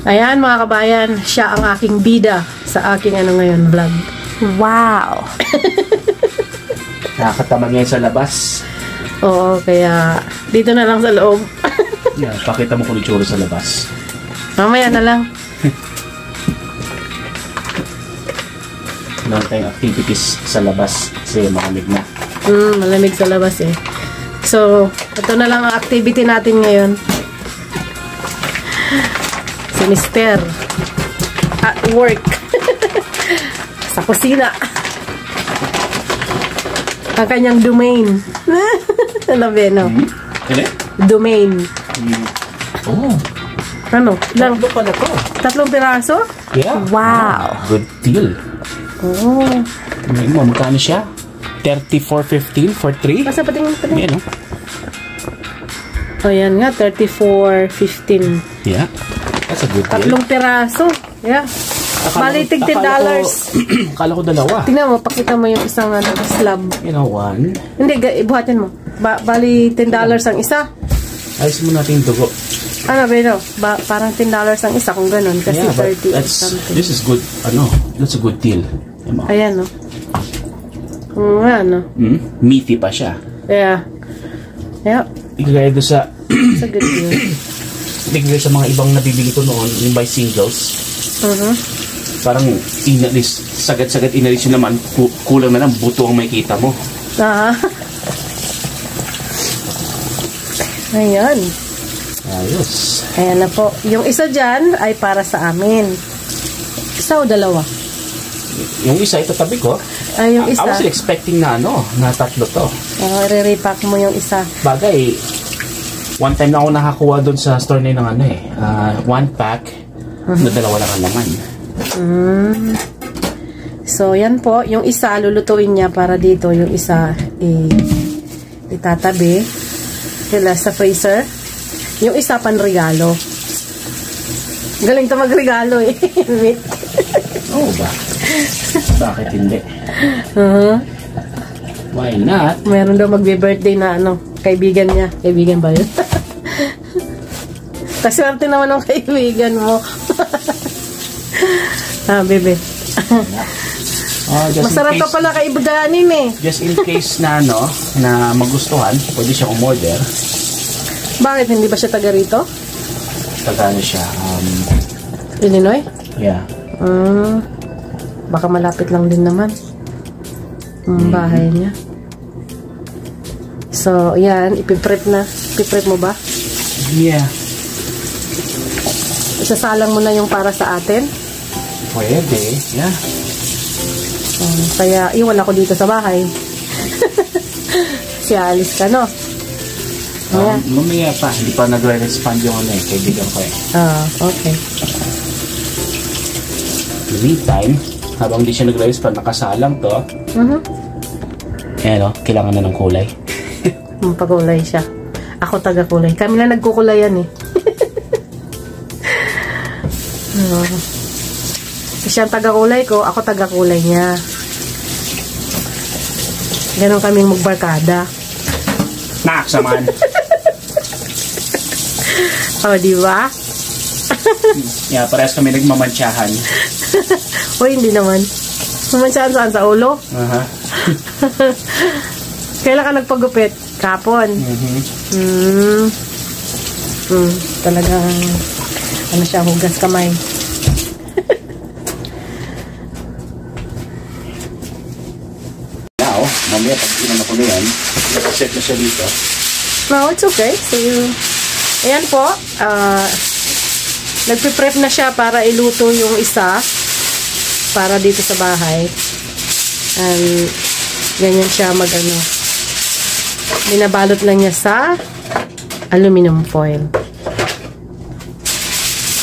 Ayan mga kabayan, siya ang aking bida sa aking ngayon vlog. Wow! Nakakatamad ngayon sa labas. Oo, kaya dito na lang sa loob. Yeah, pakita mo kung itsura sa labas. Mamaya na lang. Meron tayong activities sa labas kasi malamig na. Malamig sa labas eh. So, ito na lang ang activity natin ngayon. Si Mister at work. Sa kusina. Ang kanyang domain. Ano ba, no? Ano? Domain. Oh. Ano? Tatlo pala to. 3 piraso? Yeah. Wow. Good deal. Oh. Magkano siya? 34.15 for 3? Basta patingin. Yan, no? O yan nga, 34.15. Yeah. That's a good deal. 3 piraso. Yeah. Bali, tig $10. Akala ko dalawa. Tingnan mo, pakita mo yung isang slab. You know, one. Hindi, ibuhatin mo. Bali, $10 ang isa. Ayos mo natin yung dugo. Ano, pero, parang $10 ang isa kung ganun. Kasi Yeah, but 30 something. this is good. That's a good deal. Ayan, no? Ano? Meaty pa siya. Yeah. Yeah. Igagaya doon sa... It's a good deal. Igagaya sa mga ibang nabibili ko noon, yung by singles. Parang inalis, sagad-sagad inalis yun naman, kulang na lang, buto ang makikita mo. Ayan. Ayos. Ayan na po. Yung isa dyan ay para sa amin. Isa o dalawa? Yung isa, itatabi ko. Ay, yung isa. I was expecting na na 3 to. I-repack mo yung isa. Bagay, one time na ako nakakuha doon sa store na yun ng 1 pack, na 2 lang ang laman. So, yan po. Yung isa, lulutuin niya para dito. Yung isa, itatabi. Kila sa freezer. Yung isa, panregalo. Galing to magregalo eh. Oh, ba? Bakit hindi? Why not? Meron daw magbe-birthday na kaibigan niya. Kaibigan ba yun? Kaswerte naman ng kaibigan mo. Bebe. Masarap ka pala kaibiganin eh. Just in case na na magustuhan, pwede siya umorder. Bakit? Hindi ba siya taga rito? Taga siya? Illinois? Yeah. Baka malapit lang din naman ang bahay niya. So, yan. Ipiprep na. Ipiprep mo ba? Yeah. Isasalang mo na yung para sa atin? Pwede. Yeah. Kaya, iwan ako dito sa bahay. Si Alice ka, no? Mamaya pa. Hindi pa nagre-respond yung kaibigan ko eh. Okay. In the meantime, habang di siya nagre-respond, nakasalang to. Ayan kailangan na ng kulay. Pagkulay siya. Ako taga-kulay. Kami na nagkukulayan eh. Siya ang taga-kulay ko, ako taga-kulay niya. Ganon kaming magbarkada. Naksaman. Diba? Yeah, parehas kami nagmamantsahan. Hindi naman. Mamansyahan saan? Sa ulo? Kailan ka nagpagupit? Kapon? Talagang siya, hugas kamay. Now, mamaya pag inano ko na yan, set na siya dito. No, it's okay. So, ayan po. Nagpiprep na siya para iluto yung isa para dito sa bahay. Ganyan siya binabalot lang niya sa aluminum foil.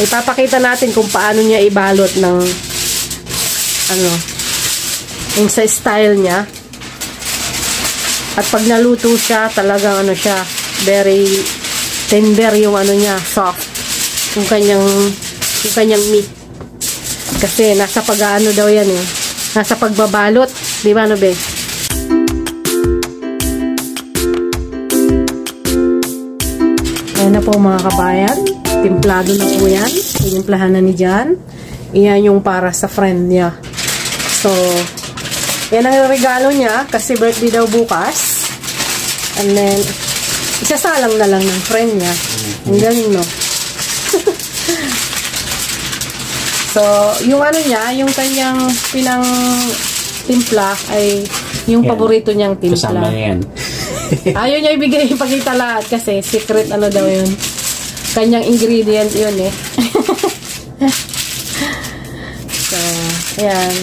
Ipapakita natin kung paano niya ibalot ng yung sa style niya. At pag naluto siya, talagang siya, very tender yung niya, soft. Yung kanyang meat. Kasi nasa pag-aano daw yan eh. Nasa pagbabalot. Di ba, be? Ayan na po mga kabayan. Timplado na po yan. Tinimplahan na ni Jan. Iyan yung para sa friend niya. So, yan ang regalo niya kasi birthday daw bukas. And then, isasalang na lang ng friend niya. Ang galing, no? So, yung ano niya, yung kanyang pinang timpla ay yung yan, paborito niyang timpla. Kasama yan. Ayaw niya ibigay, ipakita lahat kasi secret ano daw yun. Kanyang ingredient yun eh. So, ayan.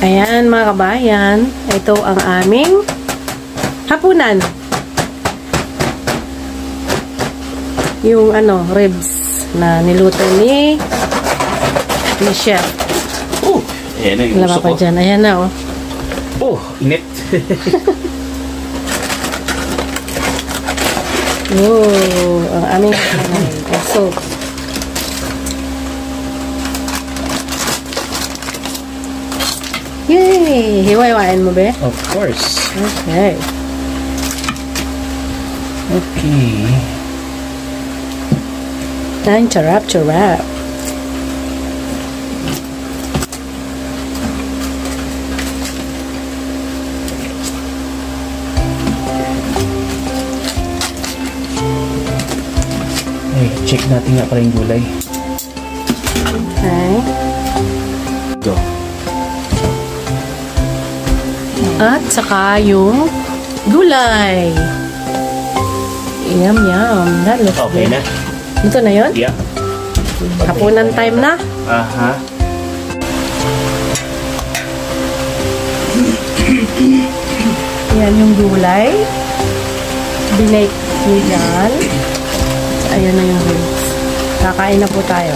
Ayan mga kabayan, ito ang aming hapunan. Yung ano, ribs na niluto ni chef. Oh, ayan na yung gusto ko. Dyan. Ayan na oh. Oh, init. Oh, ang aming soup. Yay! Hiwa-hiwain mo, be? Of course. Okay. Okay. Time to wrap, to wrap. Ay, check natin nga pala yung gulay. Okay. Go. At saka yung gulay. Yum, yum. That looks okay good. na? Ito na yun? Yeah. Hapunan time na? Aha. Yan yung gulay. Binake nyo dyan. Ayan na yung ribs. Kakain na po tayo.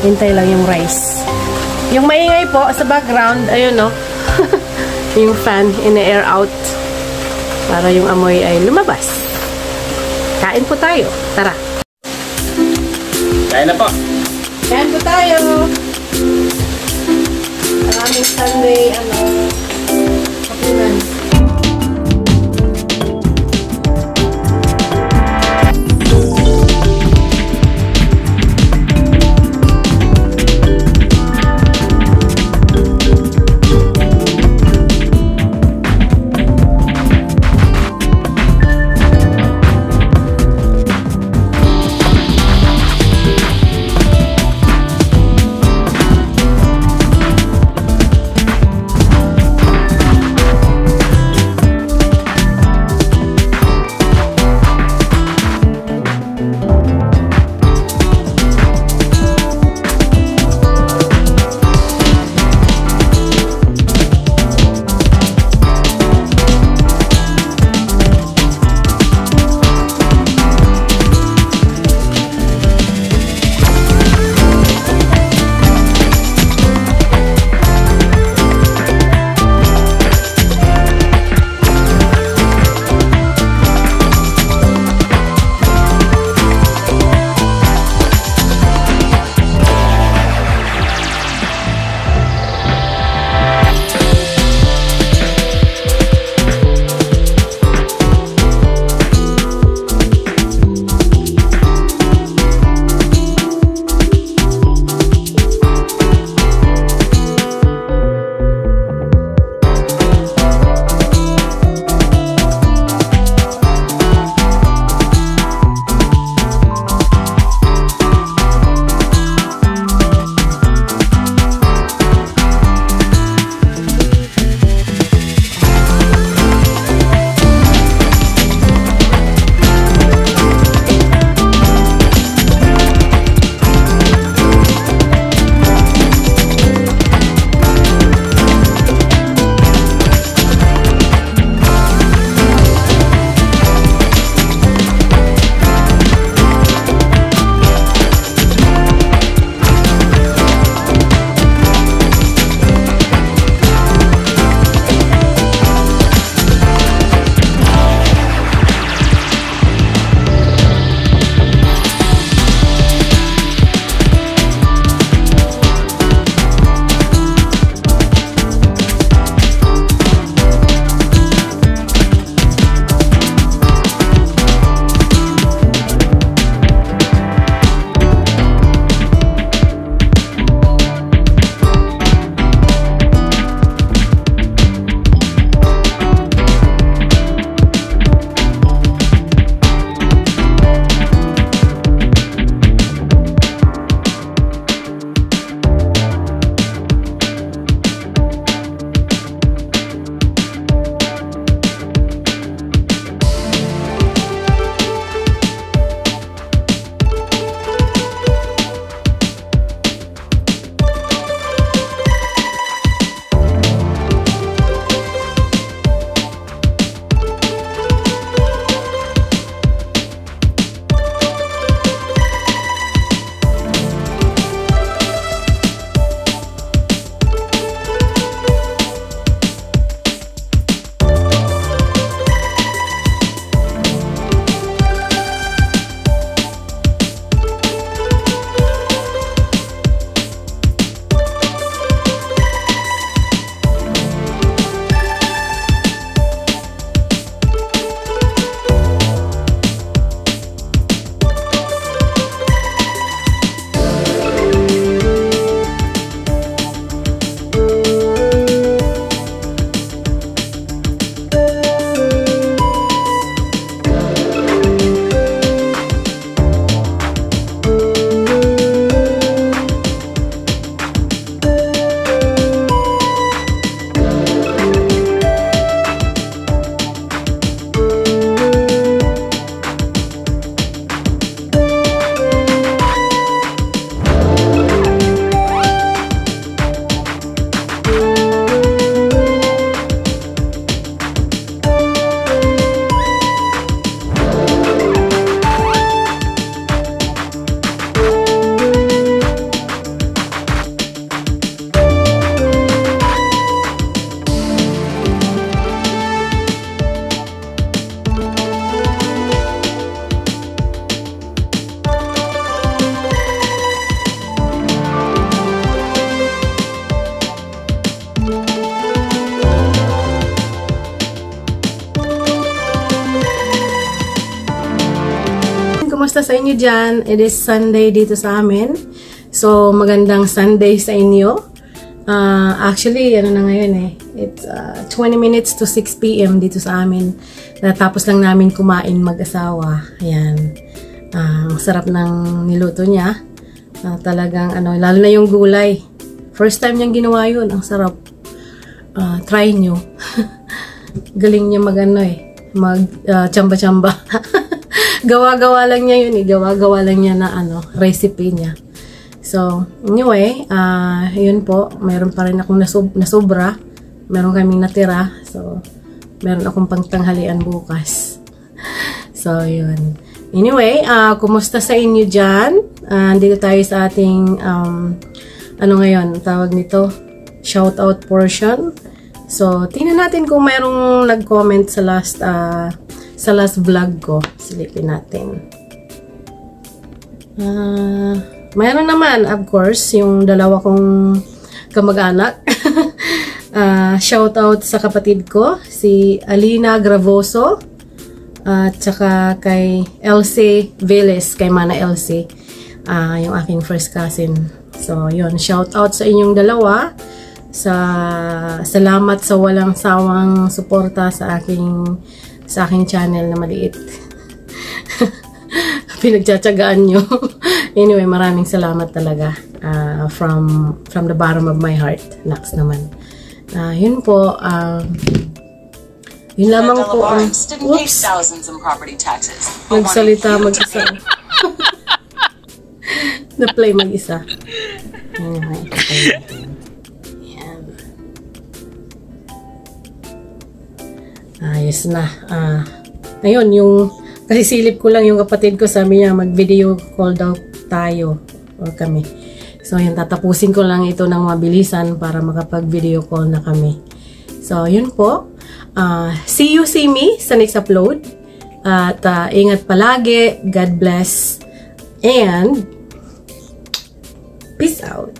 Hintay lang yung rice. Yung maingay po sa background, ayun no. Yung fan, in-air out. Para yung amoy ay lumabas. Kain po tayo. Tara. Kain na po. Kain po tayo. Maraming Sunday, hapunan. kumusta sa inyo dyan? It is Sunday dito sa amin. So, magandang Sunday sa inyo. Actually, ano na ngayon eh. It's 20 minutes to 6 p.m. dito sa amin. Natapos lang namin kumain mag-asawa. Ayan. Ang sarap ng niluto niya. Talagang, lalo na yung gulay. First time niyang ginawa yun. Ang sarap. Try nyo. Galing niya mag-chamba-chamba. Gawa-gawa lang niya yun eh. Gawa-gawa lang niya na recipe niya. So, anyway, yun po. Mayroon pa rin akong nasobra. Meron kaming natira. So, meron akong pangtanghalian bukas. So, yun. Anyway, kumusta sa inyo dyan? Dito tayo sa ating, ngayon, tawag nito, shoutout portion. So, tingnan natin kung mayroong nag-comment sa last vlog ko. Silipin natin. Mayroon naman, of course, yung dalawa kong kamag-anak. Shoutout sa kapatid ko, si Alina Gravoso, at saka kay Elsie Velez, kay Mana Elsie, yung aking first cousin. So, yun, shoutout sa inyong dalawa. Salamat sa walang sawang suporta sa aking channel na maliit. Pinagtsatsagaan nyo. Anyway, maraming salamat talaga from the bottom of my heart. Next naman. Yun po. Yun lamang po ang... Oops! Nagsalita mag-isa. Na-play mag-isa. Anyway. Yan. Ayos na. Ayun, yung... Kasi silip ko lang yung kapatid ko, sabi niya mag-video call daw tayo or kami. So, yun, tatapusin ko lang ito ng mabilisan para makapag-video call na kami. So, yun po. See you, see me sa next upload. At ingat palagi. God bless. And peace out.